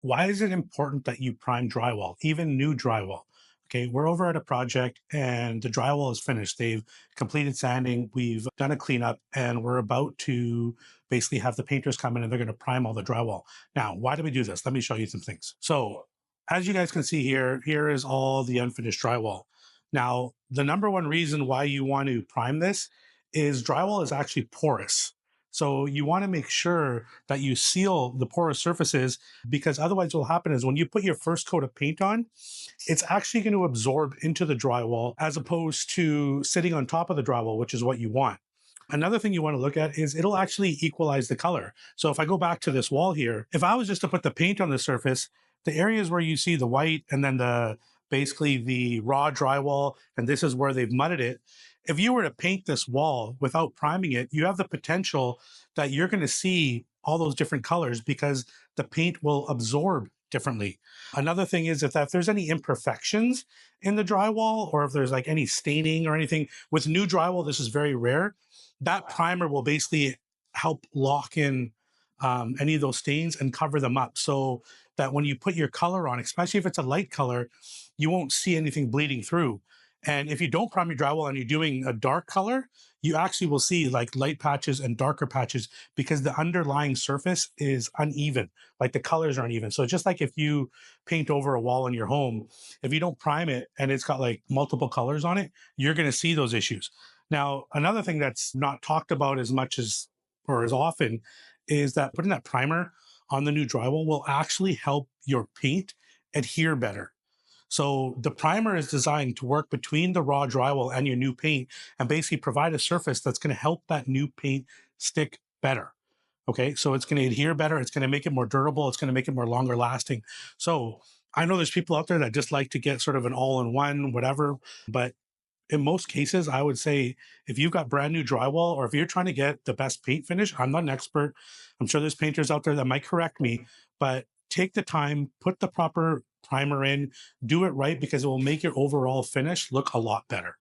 why is it important that you prime drywall, even new drywall? Okay, we're over at a project and the drywall is finished. They've completed sanding, we've done a cleanup, and we're about to basically have the painters come in and they're going to prime all the drywall. Now, why do we do this? Let me show you some things. So, as you guys can see here, here is all the unfinished drywall. Now, the number one reason why you want to prime this is drywall is actually porous. So you want to make sure that you seal the porous surfaces, because otherwise what will happen is when you put your first coat of paint on, it's actually going to absorb into the drywall as opposed to sitting on top of the drywall, which is what you want. Another thing you want to look at is it'll actually equalize the color. So if I go back to this wall here, if I was just to put the paint on the surface, the areas where you see the white and then the basically the raw drywall, and this is where they've mudded it. If you were to paint this wall without priming it, you have the potential that you're going to see all those different colors because the paint will absorb differently. Another thing is if there's any imperfections in the drywall or if there's like any staining or anything with new drywall, this is very rare. That primer will basically help lock in any of those stains and cover them up so that when you put your color on, especially if it's a light color, you won't see anything bleeding through. And if you don't prime your drywall and you're doing a dark color, you actually will see like light patches and darker patches because the underlying surface is uneven, like the colors are uneven. So just like if you paint over a wall in your home, if you don't prime it and it's got like multiple colors on it, you're going to see those issues. Now, another thing that's not talked about as much as or as often is that putting that primer on the new drywall will actually help your paint adhere better. So the primer is designed to work between the raw drywall and your new paint and basically provide a surface that's going to help that new paint stick better. Okay, so it's going to adhere better. It's going to make it more durable. It's going to make it more longer lasting. So I know there's people out there that just like to get sort of an all in one, whatever. But in most cases, I would say if you've got brand new drywall or if you're trying to get the best paint finish, I'm not an expert. I'm sure there's painters out there that might correct me, but take the time, put the proper primer in, do it right because it will make your overall finish look a lot better.